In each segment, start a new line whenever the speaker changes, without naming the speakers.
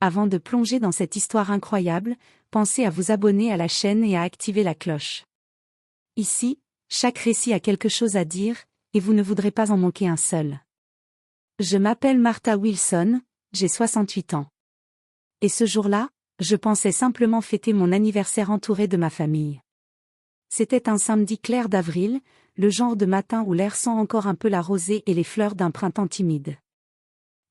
Avant de plonger dans cette histoire incroyable, pensez à vous abonner à la chaîne et à activer la cloche. Ici, chaque récit a quelque chose à dire, et vous ne voudrez pas en manquer un seul. Je m'appelle Martha Wilson, j'ai 68 ans. Et ce jour-là, je pensais simplement fêter mon anniversaire entouré de ma famille. C'était un samedi clair d'avril, le genre de matin où l'air sent encore un peu la rosée et les fleurs d'un printemps timide.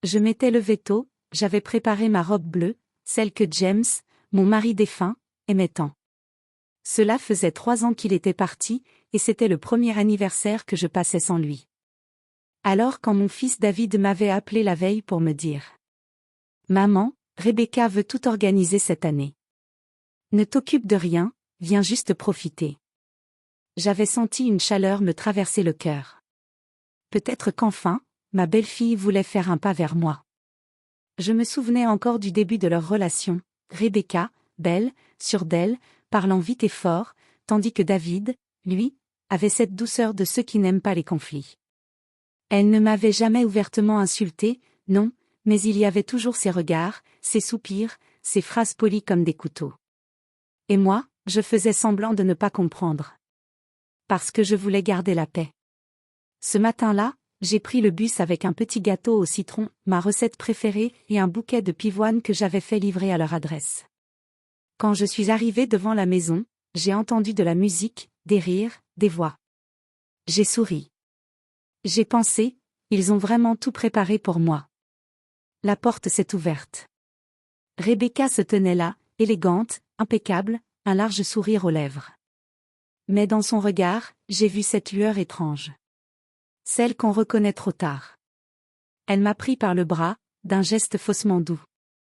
Je m'étais levée tôt, j'avais préparé ma robe bleue, celle que James, mon mari défunt, aimait tant. Cela faisait 3 ans qu'il était parti, et c'était le premier anniversaire que je passais sans lui. Alors quand mon fils David m'avait appelé la veille pour me dire « Maman, Rebecca veut tout organiser cette année. Ne t'occupe de rien, viens juste profiter. » J'avais senti une chaleur me traverser le cœur. Peut-être qu'enfin, ma belle-fille voulait faire un pas vers moi. Je me souvenais encore du début de leur relation, Rebecca, belle, sûre d'elle, parlant vite et fort, tandis que David, lui, avait cette douceur de ceux qui n'aiment pas les conflits. Elle ne m'avait jamais ouvertement insultée, non, mais il y avait toujours ses regards, ses soupirs, ses phrases polies comme des couteaux. Et moi, je faisais semblant de ne pas comprendre. Parce que je voulais garder la paix. Ce matin-là, j'ai pris le bus avec un petit gâteau au citron, ma recette préférée, et un bouquet de pivoine que j'avais fait livrer à leur adresse. Quand je suis arrivée devant la maison, j'ai entendu de la musique, des rires, des voix. J'ai souri. J'ai pensé, ils ont vraiment tout préparé pour moi. La porte s'est ouverte. Rebecca se tenait là, élégante, impeccable, un large sourire aux lèvres. Mais dans son regard, j'ai vu cette lueur étrange. Celle qu'on reconnaît trop tard. Elle m'a pris par le bras, d'un geste faussement doux.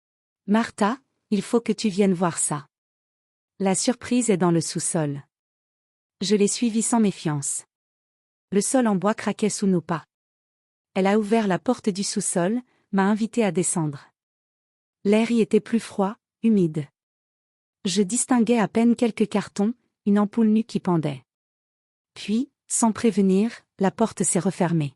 « Martha, il faut que tu viennes voir ça. La surprise est dans le sous-sol. » Je l'ai suivie sans méfiance. Le sol en bois craquait sous nos pas. Elle a ouvert la porte du sous-sol, m'a invité à descendre. L'air y était plus froid, humide. Je distinguais à peine quelques cartons, une ampoule nue qui pendait. Puis, sans prévenir, la porte s'est refermée.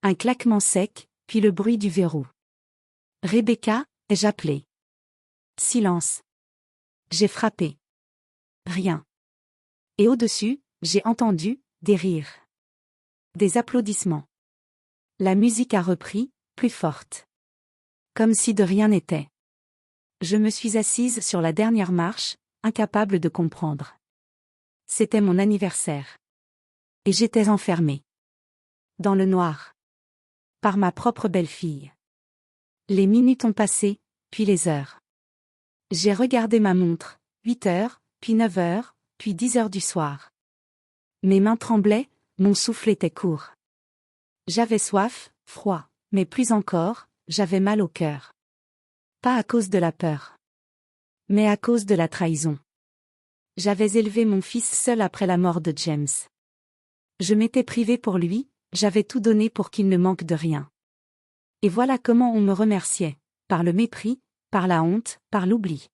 Un claquement sec, puis le bruit du verrou. « Rebecca » ai-je appelé. Silence. J'ai frappé. Rien. Et au-dessus, j'ai entendu des rires. Des applaudissements. La musique a repris, plus forte. Comme si de rien n'était. Je me suis assise sur la dernière marche, incapable de comprendre. C'était mon anniversaire. Et j'étais enfermée. Dans le noir. Par ma propre belle-fille. Les minutes ont passé, puis les heures. J'ai regardé ma montre, 8 heures, puis 9 heures, puis 10 heures du soir. Mes mains tremblaient, mon souffle était court. J'avais soif, froid, mais plus encore, j'avais mal au cœur. Pas à cause de la peur. Mais à cause de la trahison. J'avais élevé mon fils seul après la mort de James. Je m'étais privée pour lui, j'avais tout donné pour qu'il ne manque de rien. Et voilà comment on me remerciait, par le mépris, par la honte, par l'oubli.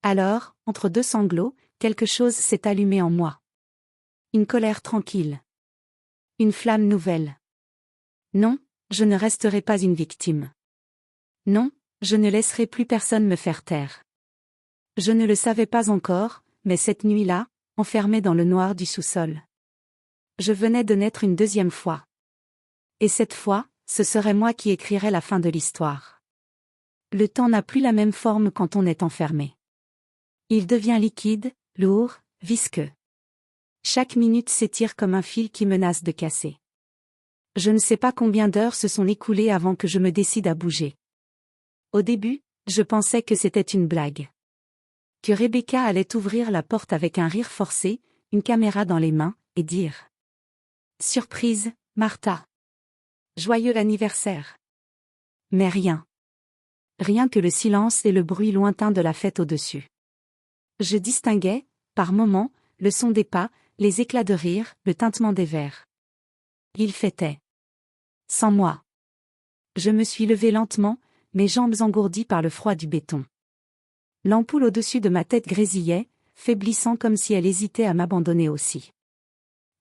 Alors, entre deux sanglots, quelque chose s'est allumé en moi. Une colère tranquille. Une flamme nouvelle. Non, je ne resterai pas une victime. Non, je ne laisserai plus personne me faire taire. Je ne le savais pas encore, mais cette nuit-là, enfermée dans le noir du sous-sol. Je venais de naître une deuxième fois. Et cette fois, ce serait moi qui écrirais la fin de l'histoire. Le temps n'a plus la même forme quand on est enfermé. Il devient liquide, lourd, visqueux. Chaque minute s'étire comme un fil qui menace de casser. Je ne sais pas combien d'heures se sont écoulées avant que je me décide à bouger. Au début, je pensais que c'était une blague. Que Rebecca allait ouvrir la porte avec un rire forcé, une caméra dans les mains, et dire « Surprise, Martha. Joyeux anniversaire. » Mais rien. Rien que le silence et le bruit lointain de la fête au-dessus. Je distinguais, par moments, le son des pas, les éclats de rire, le tintement des verres. Il fêtait. Sans moi. Je me suis levée lentement, mes jambes engourdies par le froid du béton. L'ampoule au-dessus de ma tête grésillait, faiblissant comme si elle hésitait à m'abandonner aussi.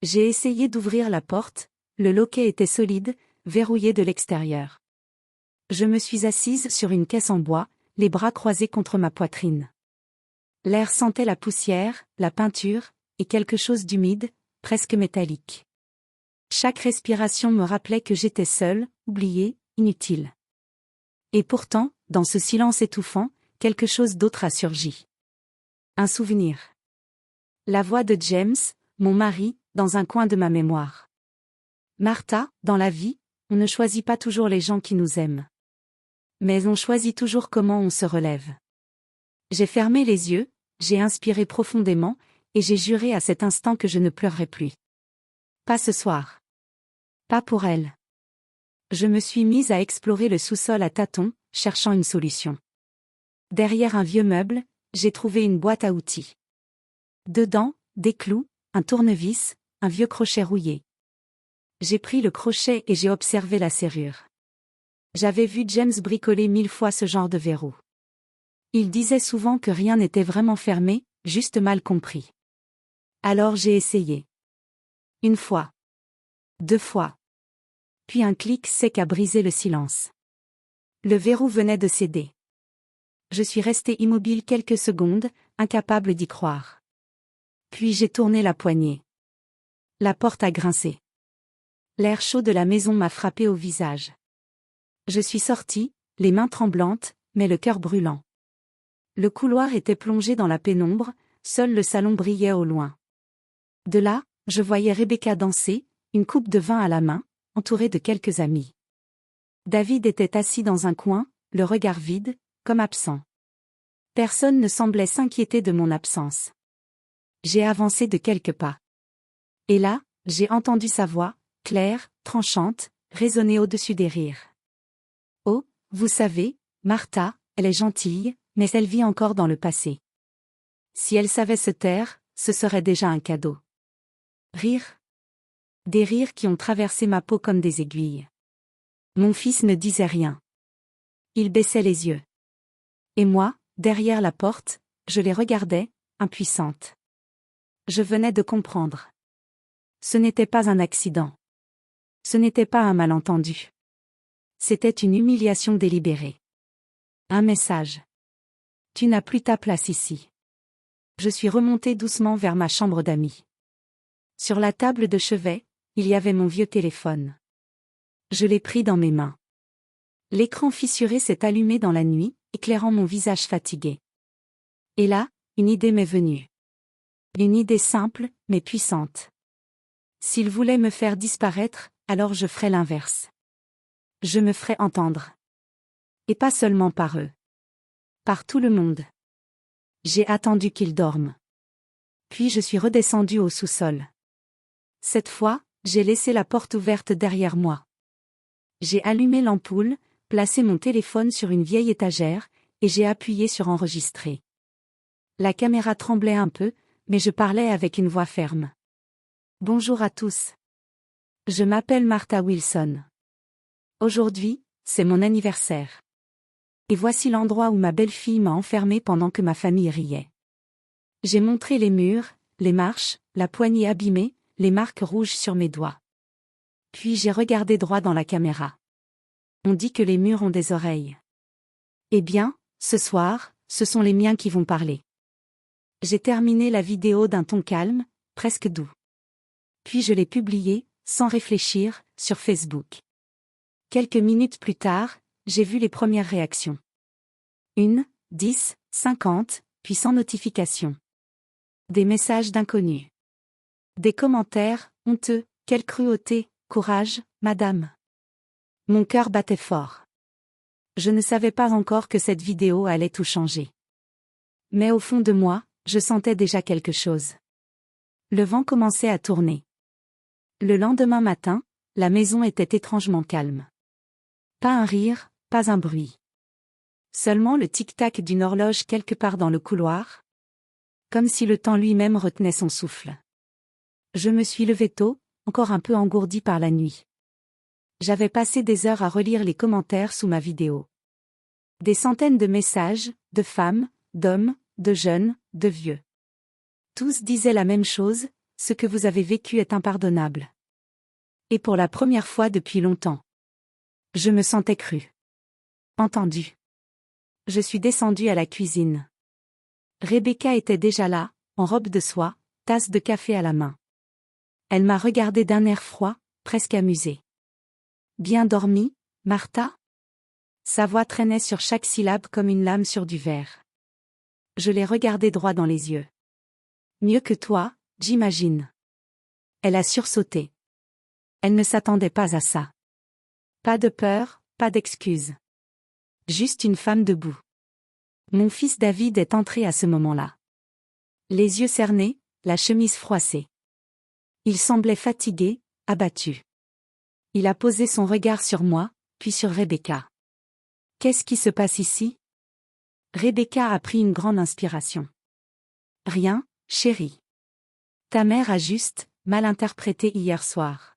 J'ai essayé d'ouvrir la porte, le loquet était solide, verrouillé de l'extérieur. Je me suis assise sur une caisse en bois, les bras croisés contre ma poitrine. L'air sentait la poussière, la peinture, et quelque chose d'humide, presque métallique. Chaque respiration me rappelait que j'étais seule, oubliée, inutile. Et pourtant, dans ce silence étouffant, quelque chose d'autre a surgi. Un souvenir. La voix de James, mon mari, dans un coin de ma mémoire. Martha, dans la vie, on ne choisit pas toujours les gens qui nous aiment. Mais on choisit toujours comment on se relève. J'ai fermé les yeux, j'ai inspiré profondément, et j'ai juré à cet instant que je ne pleurerai plus. Pas ce soir. Pas pour elle. Je me suis mise à explorer le sous-sol à tâtons, cherchant une solution. Derrière un vieux meuble, j'ai trouvé une boîte à outils. Dedans, des clous, un tournevis, un vieux crochet rouillé. J'ai pris le crochet et j'ai observé la serrure. J'avais vu James bricoler 1000 fois ce genre de verrou. Il disait souvent que rien n'était vraiment fermé, juste mal compris. Alors j'ai essayé. Une fois. 2 fois. Puis un clic sec a brisé le silence. Le verrou venait de céder. Je suis restée immobile quelques secondes, incapable d'y croire. Puis j'ai tourné la poignée. La porte a grincé. L'air chaud de la maison m'a frappé au visage. Je suis sortie, les mains tremblantes, mais le cœur brûlant. Le couloir était plongé dans la pénombre, seul le salon brillait au loin. De là, je voyais Rebecca danser, une coupe de vin à la main, entourée de quelques amis. David était assis dans un coin, le regard vide, comme absent. Personne ne semblait s'inquiéter de mon absence. J'ai avancé de quelques pas. Et là, j'ai entendu sa voix, claire, tranchante, résonner au-dessus des rires. Oh, vous savez, Martha, elle est gentille, mais elle vit encore dans le passé. Si elle savait se taire, ce serait déjà un cadeau. Rire. Des rires qui ont traversé ma peau comme des aiguilles. Mon fils ne disait rien. Il baissait les yeux. Et moi, derrière la porte, je les regardais, impuissante. Je venais de comprendre. Ce n'était pas un accident. Ce n'était pas un malentendu. C'était une humiliation délibérée. Un message. Tu n'as plus ta place ici. Je suis remontée doucement vers ma chambre d'amis. Sur la table de chevet, il y avait mon vieux téléphone. Je l'ai pris dans mes mains. L'écran fissuré s'est allumé dans la nuit, éclairant mon visage fatigué. Et là, une idée m'est venue. Une idée simple, mais puissante. S'ils voulaient me faire disparaître, alors je ferais l'inverse. Je me ferais entendre. Et pas seulement par eux. Par tout le monde. J'ai attendu qu'ils dorment. Puis je suis redescendue au sous-sol. Cette fois, j'ai laissé la porte ouverte derrière moi. J'ai allumé l'ampoule, placé mon téléphone sur une vieille étagère, et j'ai appuyé sur enregistrer. La caméra tremblait un peu, mais je parlais avec une voix ferme. Bonjour à tous. Je m'appelle Martha Wilson. Aujourd'hui, c'est mon anniversaire. Et voici l'endroit où ma belle-fille m'a enfermée pendant que ma famille riait. J'ai montré les murs, les marches, la poignée abîmée, les marques rouges sur mes doigts. Puis j'ai regardé droit dans la caméra. On dit que les murs ont des oreilles. Eh bien, ce soir, ce sont les miens qui vont parler. J'ai terminé la vidéo d'un ton calme, presque doux. Puis je l'ai publiée, sans réfléchir, sur Facebook. Quelques minutes plus tard, j'ai vu les premières réactions. 1, 10, 50, puis sans notification. Des messages d'inconnus. Des commentaires, honteux, quelle cruauté, courage, madame. Mon cœur battait fort. Je ne savais pas encore que cette vidéo allait tout changer. Mais au fond de moi, je sentais déjà quelque chose. Le vent commençait à tourner. Le lendemain matin, la maison était étrangement calme. Pas un rire, pas un bruit. Seulement le tic-tac d'une horloge quelque part dans le couloir. Comme si le temps lui-même retenait son souffle. Je me suis levée tôt, encore un peu engourdie par la nuit. J'avais passé des heures à relire les commentaires sous ma vidéo. Des centaines de messages, de femmes, d'hommes, de jeunes, de vieux. Tous disaient la même chose, ce que vous avez vécu est impardonnable. Et pour la première fois depuis longtemps. Je me sentais crue. Entendue. Je suis descendue à la cuisine. Rebecca était déjà là, en robe de soie, tasse de café à la main. Elle m'a regardé d'un air froid, presque amusé. Bien dormi, Martha? Sa voix traînait sur chaque syllabe comme une lame sur du verre. Je l'ai regardée droit dans les yeux. Mieux que toi, j'imagine. Elle a sursauté. Elle ne s'attendait pas à ça. Pas de peur, pas d'excuses. Juste une femme debout. Mon fils David est entré à ce moment-là. Les yeux cernés, la chemise froissée. Il semblait fatigué, abattu. Il a posé son regard sur moi, puis sur Rebecca. Qu'est-ce qui se passe ici? Rebecca a pris une grande inspiration. Rien, chérie. Ta mère a juste, mal interprété hier soir.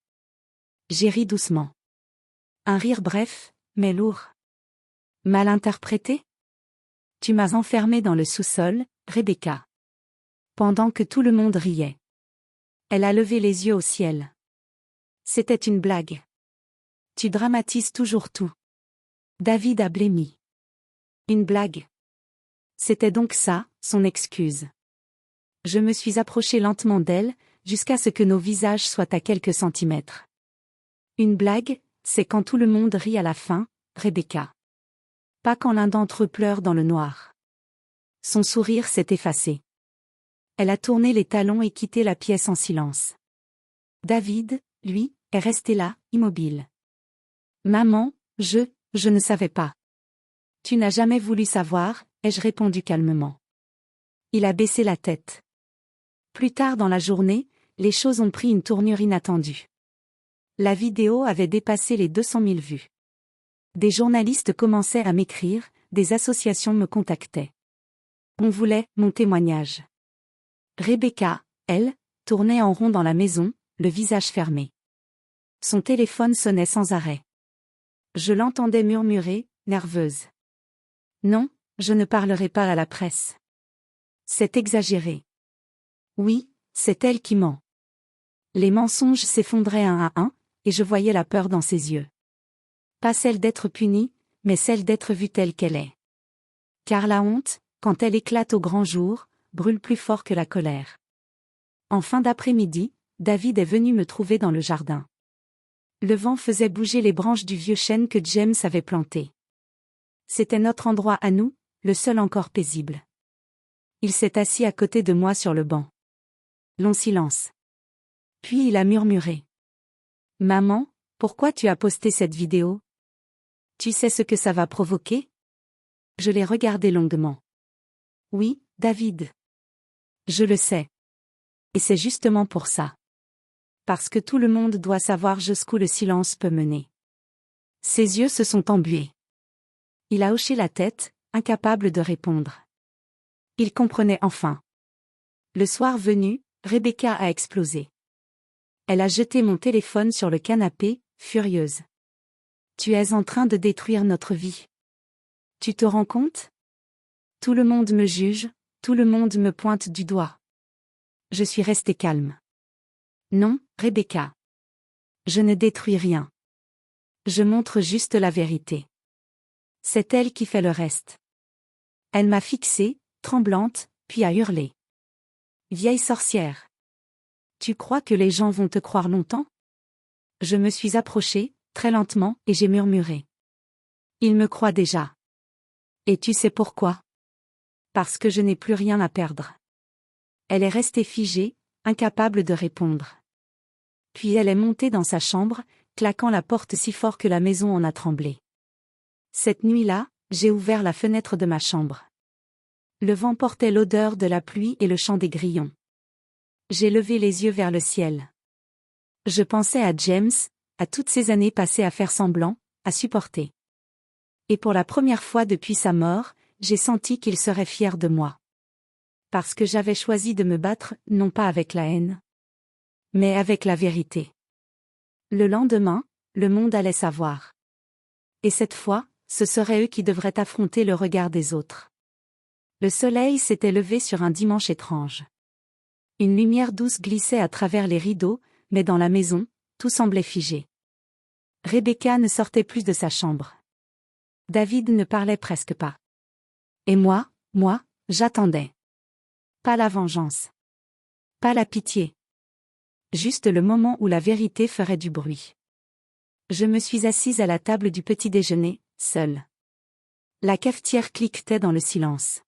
J'ai ri doucement. Un rire bref, mais lourd. Mal interprété? Tu m'as enfermée dans le sous-sol, Rebecca. Pendant que tout le monde riait. Elle a levé les yeux au ciel. C'était une blague. Tu dramatises toujours tout. David a blêmi. Une blague. C'était donc ça, son excuse. Je me suis approchée lentement d'elle, jusqu'à ce que nos visages soient à quelques centimètres. Une blague, c'est quand tout le monde rit à la fin, Rebecca. Pas quand l'un d'entre eux pleure dans le noir. Son sourire s'est effacé. Elle a tourné les talons et quitté la pièce en silence. David, lui, est resté là, immobile. Maman, je ne savais pas. Tu n'as jamais voulu savoir, ai-je répondu calmement. Il a baissé la tête. Plus tard dans la journée, les choses ont pris une tournure inattendue. La vidéo avait dépassé les 200 000 vues. Des journalistes commençaient à m'écrire, des associations me contactaient. On voulait mon témoignage. Rebecca, elle, tournait en rond dans la maison, le visage fermé. Son téléphone sonnait sans arrêt. Je l'entendais murmurer, nerveuse. Non, je ne parlerai pas à la presse. C'est exagéré. Oui, c'est elle qui ment. Les mensonges s'effondraient un à un, et je voyais la peur dans ses yeux. Pas celle d'être punie, mais celle d'être vue telle qu'elle est. Car la honte, quand elle éclate au grand jour, brûle plus fort que la colère. En fin d'après-midi, David est venu me trouver dans le jardin. Le vent faisait bouger les branches du vieux chêne que James avait planté. C'était notre endroit à nous, le seul encore paisible. Il s'est assis à côté de moi sur le banc. Long silence. Puis il a murmuré. « Maman, pourquoi tu as posté cette vidéo? Tu sais ce que ça va provoquer? » Je l'ai regardé longuement. « Oui, David. Je le sais. Et c'est justement pour ça. Parce que tout le monde doit savoir jusqu'où le silence peut mener. » Ses yeux se sont embués. Il a hoché la tête, incapable de répondre. Il comprenait enfin. Le soir venu, Rebecca a explosé. Elle a jeté mon téléphone sur le canapé, furieuse. « Tu es en train de détruire notre vie. Tu te rends compte? Tout le monde me juge, tout le monde me pointe du doigt. » Je suis restée calme. « Non, Rebecca. Je ne détruis rien. Je montre juste la vérité. C'est elle qui fait le reste. » Elle m'a fixée, tremblante, puis a hurlé. « Vieille sorcière. Tu crois que les gens vont te croire longtemps? » Je me suis approchée, très lentement, et j'ai murmuré. « Ils me croient déjà. Et tu sais pourquoi? Parce que je n'ai plus rien à perdre. » Elle est restée figée, incapable de répondre. Puis elle est montée dans sa chambre, claquant la porte si fort que la maison en a tremblé. Cette nuit-là, j'ai ouvert la fenêtre de ma chambre. Le vent portait l'odeur de la pluie et le chant des grillons. J'ai levé les yeux vers le ciel. Je pensais à James, à toutes ces années passées à faire semblant, à supporter. Et pour la première fois depuis sa mort, j'ai senti qu'il serait fier de moi. Parce que j'avais choisi de me battre, non pas avec la haine, mais avec la vérité. Le lendemain, le monde allait savoir. Et cette fois, ce seraient eux qui devraient affronter le regard des autres. Le soleil s'était levé sur un dimanche étrange. Une lumière douce glissait à travers les rideaux, mais dans la maison, tout semblait figé. Rebecca ne sortait plus de sa chambre. David ne parlait presque pas. Et moi, j'attendais. Pas la vengeance. Pas la pitié. Juste le moment où la vérité ferait du bruit. Je me suis assise à la table du petit déjeuner, seule. La cafetière cliquetait dans le silence.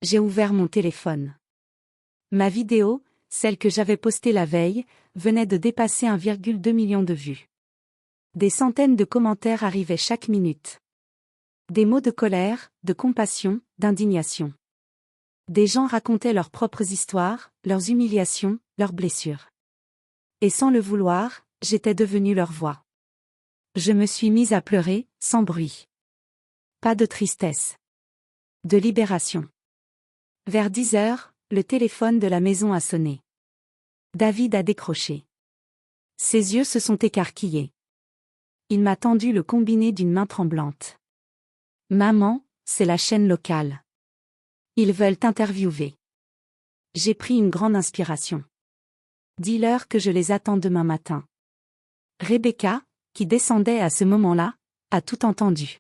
J'ai ouvert mon téléphone. Ma vidéo, celle que j'avais postée la veille, venait de dépasser 1,2 million de vues. Des centaines de commentaires arrivaient chaque minute. Des mots de colère, de compassion, d'indignation. Des gens racontaient leurs propres histoires, leurs humiliations, leurs blessures. Et sans le vouloir, j'étais devenue leur voix. Je me suis mise à pleurer, sans bruit. Pas de tristesse. De libération. Vers 10 heures, le téléphone de la maison a sonné. David a décroché. Ses yeux se sont écarquillés. Il m'a tendu le combiné d'une main tremblante. Maman, c'est la chaîne locale. Ils veulent t'interviewer. J'ai pris une grande inspiration. Dis-leur que je les attends demain matin. Rebecca, qui descendait à ce moment-là, a tout entendu.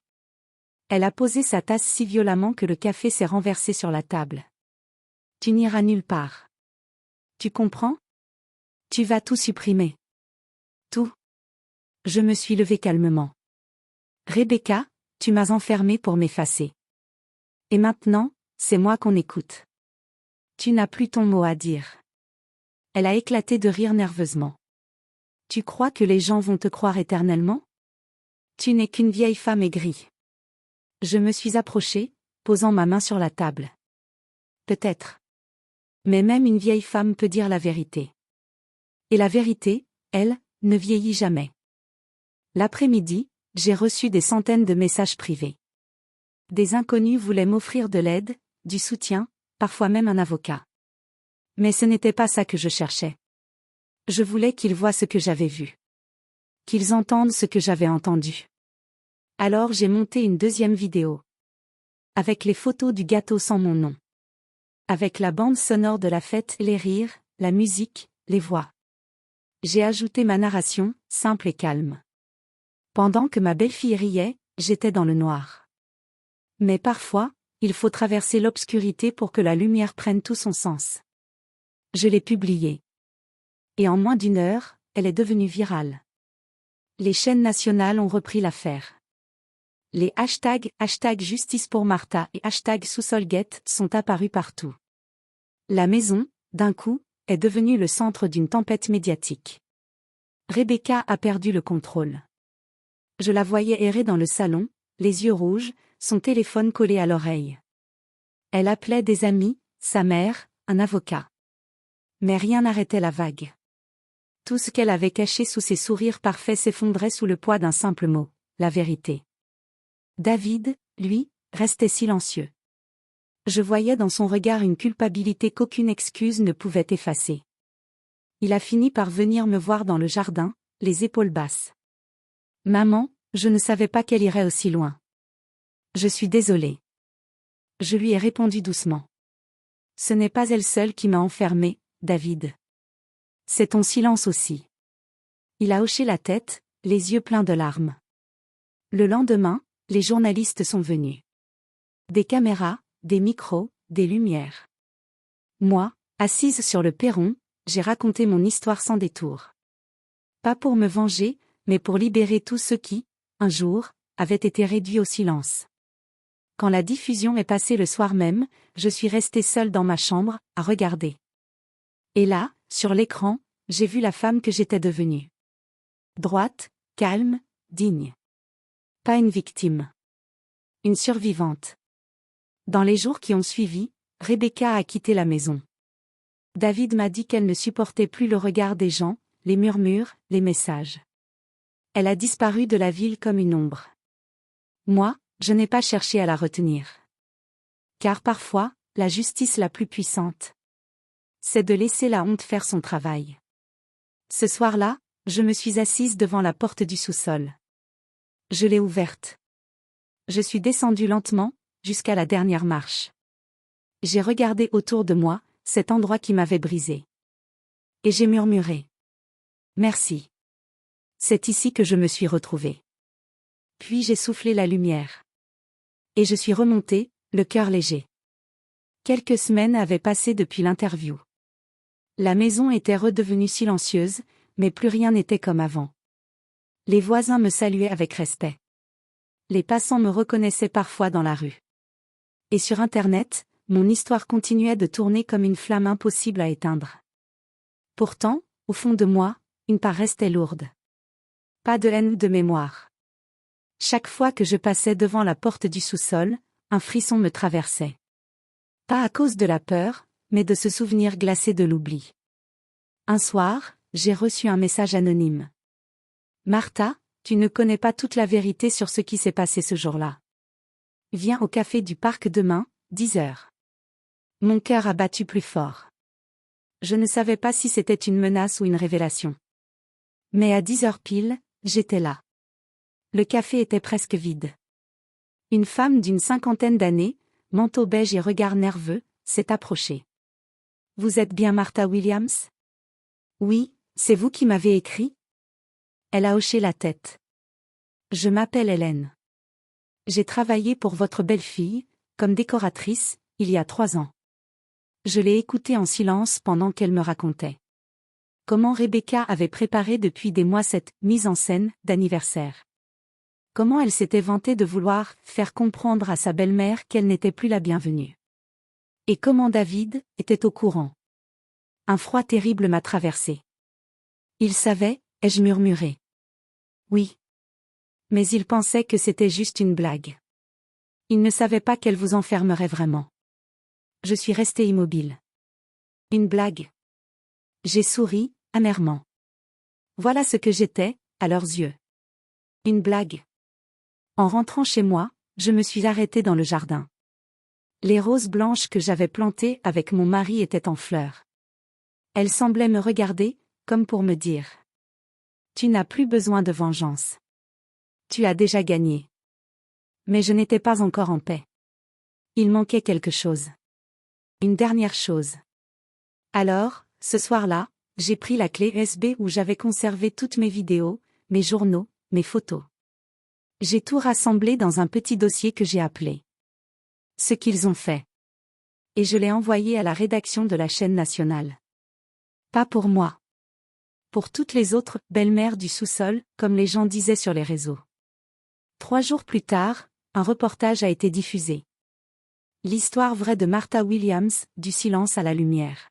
Elle a posé sa tasse si violemment que le café s'est renversé sur la table. Tu n'iras nulle part. Tu comprends? Tu vas tout supprimer. Tout. Je me suis levée calmement. Rebecca, tu m'as enfermée pour m'effacer. Et maintenant, c'est moi qu'on écoute. Tu n'as plus ton mot à dire. Elle a éclaté de rire nerveusement. Tu crois que les gens vont te croire éternellement? Tu n'es qu'une vieille femme aigrie. Je me suis approchée, posant ma main sur la table. Peut-être. Mais même une vieille femme peut dire la vérité. Et la vérité, elle, ne vieillit jamais. L'après-midi, j'ai reçu des centaines de messages privés. Des inconnus voulaient m'offrir de l'aide, du soutien, parfois même un avocat. Mais ce n'était pas ça que je cherchais. Je voulais qu'ils voient ce que j'avais vu. Qu'ils entendent ce que j'avais entendu. Alors j'ai monté une deuxième vidéo. Avec les photos du gâteau sans mon nom. Avec la bande sonore de la fête, les rires, la musique, les voix. J'ai ajouté ma narration, simple et calme. Pendant que ma belle-fille riait, j'étais dans le noir. Mais parfois, il faut traverser l'obscurité pour que la lumière prenne tout son sens. Je l'ai publiée. Et en moins d'une heure, elle est devenue virale. Les chaînes nationales ont repris l'affaire. Les hashtags Justice pour Martha et #SousSolGate sont apparus partout. La maison, d'un coup, est devenue le centre d'une tempête médiatique. Rebecca a perdu le contrôle. Je la voyais errer dans le salon, les yeux rouges, son téléphone collé à l'oreille. Elle appelait des amis, sa mère, un avocat. Mais rien n'arrêtait la vague. Tout ce qu'elle avait caché sous ses sourires parfaits s'effondrait sous le poids d'un simple mot, la vérité. David, lui, restait silencieux. Je voyais dans son regard une culpabilité qu'aucune excuse ne pouvait effacer. Il a fini par venir me voir dans le jardin, les épaules basses. Maman, je ne savais pas qu'elle irait aussi loin. Je suis désolée. Je lui ai répondu doucement. Ce n'est pas elle seule qui m'a enfermée, David. C'est ton silence aussi. Il a hoché la tête, les yeux pleins de larmes. Le lendemain, les journalistes sont venus. Des caméras, des micros, des lumières. Moi, assise sur le perron, j'ai raconté mon histoire sans détour. Pas pour me venger, mais pour libérer tous ceux qui, un jour, avaient été réduits au silence. Quand la diffusion est passée le soir même, je suis restée seule dans ma chambre, à regarder. Et là, sur l'écran, j'ai vu la femme que j'étais devenue. Droite, calme, digne. Pas une victime. Une survivante. Dans les jours qui ont suivi, Rebecca a quitté la maison. David m'a dit qu'elle ne supportait plus le regard des gens, les murmures, les messages. Elle a disparu de la ville comme une ombre. Moi, je n'ai pas cherché à la retenir. Car parfois, la justice la plus puissante, c'est de laisser la honte faire son travail. Ce soir-là, je me suis assise devant la porte du sous-sol. Je l'ai ouverte. Je suis descendue lentement, jusqu'à la dernière marche. J'ai regardé autour de moi, cet endroit qui m'avait brisé. Et j'ai murmuré. Merci. C'est ici que je me suis retrouvée. Puis j'ai soufflé la lumière. Et je suis remontée, le cœur léger. Quelques semaines avaient passé depuis l'interview. La maison était redevenue silencieuse, mais plus rien n'était comme avant. Les voisins me saluaient avec respect. Les passants me reconnaissaient parfois dans la rue. Et sur Internet, mon histoire continuait de tourner comme une flamme impossible à éteindre. Pourtant, au fond de moi, une part restait lourde. Pas de haine de mémoire. Chaque fois que je passais devant la porte du sous-sol, un frisson me traversait. Pas à cause de la peur, mais de ce souvenir glacé de l'oubli. Un soir, j'ai reçu un message anonyme. Martha, tu ne connais pas toute la vérité sur ce qui s'est passé ce jour-là. Viens au café du parc demain, 10 heures. Mon cœur a battu plus fort. Je ne savais pas si c'était une menace ou une révélation. Mais à 10 heures pile, j'étais là. Le café était presque vide. Une femme d'une cinquantaine d'années, manteau beige et regard nerveux, s'est approchée. Vous êtes bien Martha Williams? Oui, c'est vous qui m'avez écrit? Elle a hoché la tête. Je m'appelle Hélène. J'ai travaillé pour votre belle-fille, comme décoratrice, il y a 3 ans. Je l'ai écoutée en silence pendant qu'elle me racontait comment Rebecca avait préparé depuis des mois cette mise en scène d'anniversaire. Comment elle s'était vantée de vouloir faire comprendre à sa belle-mère qu'elle n'était plus la bienvenue. Et comment David était au courant. Un froid terrible m'a traversé. Il savait, ai-je murmuré. Oui. Mais il pensait que c'était juste une blague. Il ne savait pas qu'elle vous enfermerait vraiment. Je suis restée immobile. Une blague. J'ai souri, amèrement. Voilà ce que j'étais, à leurs yeux. Une blague. En rentrant chez moi, je me suis arrêtée dans le jardin. Les roses blanches que j'avais plantées avec mon mari étaient en fleurs. Elles semblaient me regarder, comme pour me dire. Tu n'as plus besoin de vengeance. Tu as déjà gagné. Mais je n'étais pas encore en paix. Il manquait quelque chose. Une dernière chose. Alors, ce soir-là, j'ai pris la clé USB où j'avais conservé toutes mes vidéos, mes journaux, mes photos. J'ai tout rassemblé dans un petit dossier que j'ai appelé ce qu'ils ont fait. Et je l'ai envoyé à la rédaction de la chaîne nationale. Pas pour moi. Pour toutes les autres belles-mères du sous-sol, comme les gens disaient sur les réseaux. 3 jours plus tard, un reportage a été diffusé. L'histoire vraie de Martha Williams, du silence à la lumière.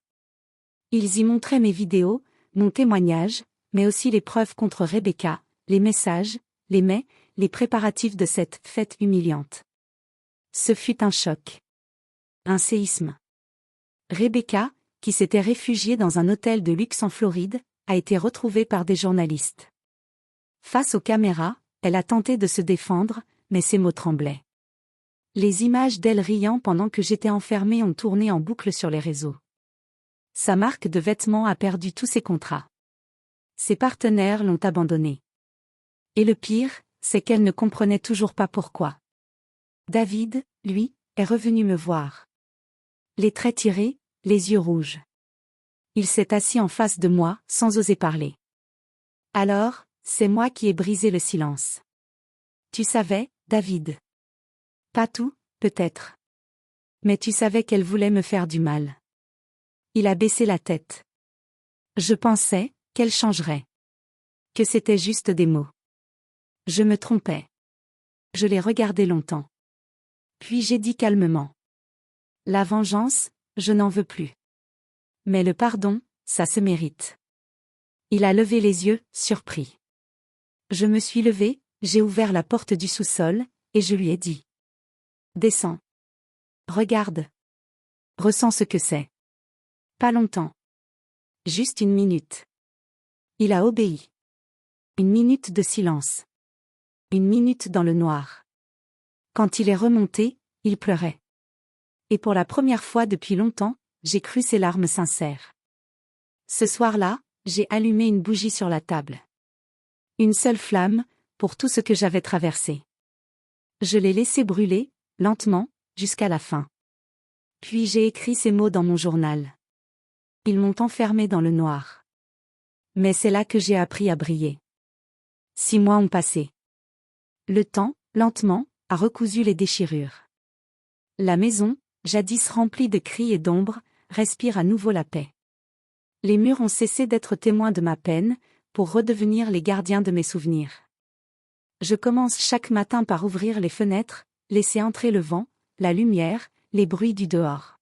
Ils y montraient mes vidéos, mon témoignage, mais aussi les preuves contre Rebecca, les messages, les mets, les préparatifs de cette fête humiliante. Ce fut un choc. Un séisme. Rebecca, qui s'était réfugiée dans un hôtel de luxe en Floride, a été retrouvée par des journalistes. Face aux caméras, elle a tenté de se défendre, mais ses mots tremblaient. Les images d'elle riant pendant que j'étais enfermée ont tourné en boucle sur les réseaux. Sa marque de vêtements a perdu tous ses contrats. Ses partenaires l'ont abandonnée. Et le pire, c'est qu'elle ne comprenait toujours pas pourquoi. David, lui, est revenu me voir. Les traits tirés, les yeux rouges. Il s'est assis en face de moi, sans oser parler. Alors, c'est moi qui ai brisé le silence. Tu savais, David. Pas tout, peut-être. Mais tu savais qu'elle voulait me faire du mal. Il a baissé la tête. Je pensais qu'elle changerait. Que c'était juste des mots. Je me trompais. Je l'ai regardé longtemps. Puis j'ai dit calmement. La vengeance, je n'en veux plus. Mais le pardon, ça se mérite. Il a levé les yeux, surpris. Je me suis levée, j'ai ouvert la porte du sous-sol, et je lui ai dit. Descends. Regarde. Ressens ce que c'est. Pas longtemps. Juste 1 minute. Il a obéi. 1 minute de silence. 1 minute dans le noir. Quand il est remonté, il pleurait. Et pour la première fois depuis longtemps, j'ai cru ses larmes sincères. Ce soir-là, j'ai allumé une bougie sur la table. Une seule flamme, pour tout ce que j'avais traversé. Je l'ai laissé brûler, lentement, jusqu'à la fin. Puis j'ai écrit ces mots dans mon journal. Ils m'ont enfermé dans le noir. Mais c'est là que j'ai appris à briller. 6 mois ont passé. Le temps, lentement, a recousu les déchirures. La maison, jadis remplie de cris et d'ombres, respire à nouveau la paix. Les murs ont cessé d'être témoins de ma peine, pour redevenir les gardiens de mes souvenirs. Je commence chaque matin par ouvrir les fenêtres, laisser entrer le vent, la lumière, les bruits du dehors.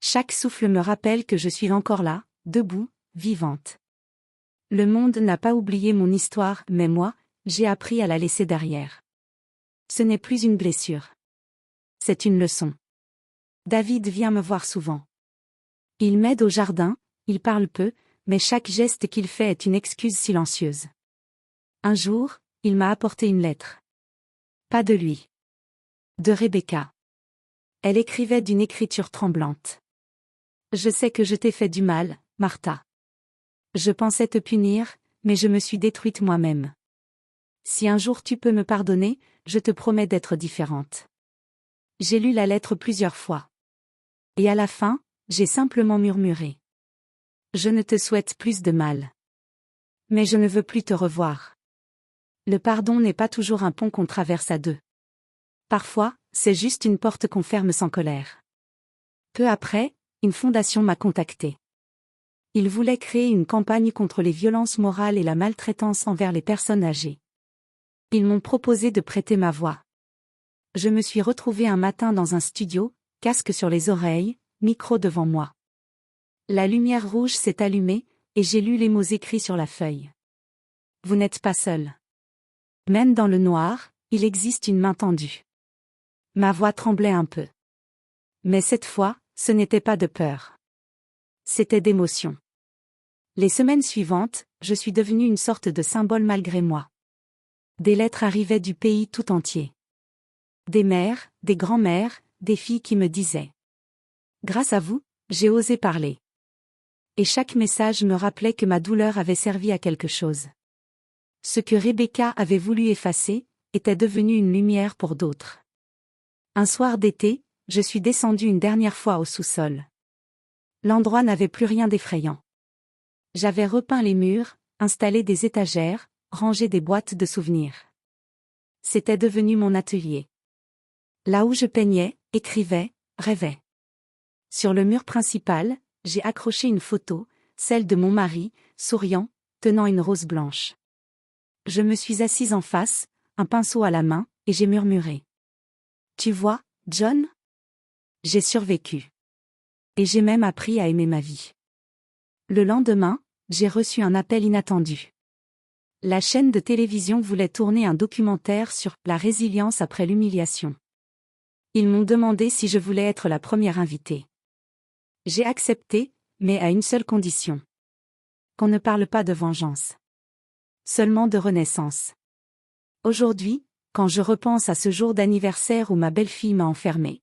Chaque souffle me rappelle que je suis encore là, debout, vivante. Le monde n'a pas oublié mon histoire, mais moi, j'ai appris à la laisser derrière. Ce n'est plus une blessure. C'est une leçon. David vient me voir souvent. Il m'aide au jardin, il parle peu, mais chaque geste qu'il fait est une excuse silencieuse. Un jour, il m'a apporté une lettre. Pas de lui. De Rebecca. Elle écrivait d'une écriture tremblante. Je sais que je t'ai fait du mal, Martha. Je pensais te punir, mais je me suis détruite moi-même. Si un jour tu peux me pardonner, je te promets d'être différente. J'ai lu la lettre plusieurs fois. Et à la fin, j'ai simplement murmuré. Je ne te souhaite plus de mal. Mais je ne veux plus te revoir. Le pardon n'est pas toujours un pont qu'on traverse à deux. Parfois, c'est juste une porte qu'on ferme sans colère. Peu après, une fondation m'a contacté. Ils voulaient créer une campagne contre les violences morales et la maltraitance envers les personnes âgées. Ils m'ont proposé de prêter ma voix. Je me suis retrouvée un matin dans un studio, casque sur les oreilles, micro devant moi. La lumière rouge s'est allumée, et j'ai lu les mots écrits sur la feuille. Vous n'êtes pas seul. Même dans le noir, il existe une main tendue. Ma voix tremblait un peu. Mais cette fois, ce n'était pas de peur. C'était d'émotion. Les semaines suivantes, je suis devenue une sorte de symbole malgré moi. Des lettres arrivaient du pays tout entier. Des mères, des grands-mères, des filles qui me disaient. Grâce à vous, j'ai osé parler. Et chaque message me rappelait que ma douleur avait servi à quelque chose. Ce que Rebecca avait voulu effacer, était devenu une lumière pour d'autres. Un soir d'été, je suis descendue une dernière fois au sous-sol. L'endroit n'avait plus rien d'effrayant. J'avais repeint les murs, installé des étagères, rangé des boîtes de souvenirs. C'était devenu mon atelier. Là où je peignais, écrivais, rêvais. Sur le mur principal, j'ai accroché une photo, celle de mon mari, souriant, tenant une rose blanche. Je me suis assise en face, un pinceau à la main, et j'ai murmuré. Tu vois, John? J'ai survécu. Et j'ai même appris à aimer ma vie. Le lendemain, j'ai reçu un appel inattendu. La chaîne de télévision voulait tourner un documentaire sur la résilience après l'humiliation. Ils m'ont demandé si je voulais être la première invitée. J'ai accepté, mais à une seule condition. Qu'on ne parle pas de vengeance. Seulement de renaissance. Aujourd'hui, quand je repense à ce jour d'anniversaire où ma belle-fille m'a enfermée,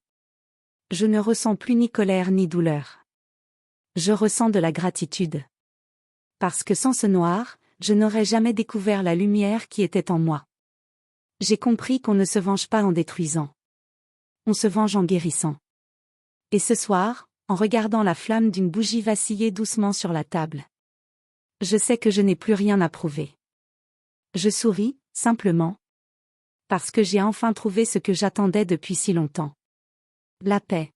je ne ressens plus ni colère ni douleur. Je ressens de la gratitude. Parce que sans ce noir, je n'aurais jamais découvert la lumière qui était en moi. J'ai compris qu'on ne se venge pas en détruisant. On se venge en guérissant. Et ce soir, en regardant la flamme d'une bougie vaciller doucement sur la table, je sais que je n'ai plus rien à prouver. Je souris, simplement. Parce que j'ai enfin trouvé ce que j'attendais depuis si longtemps. La paix.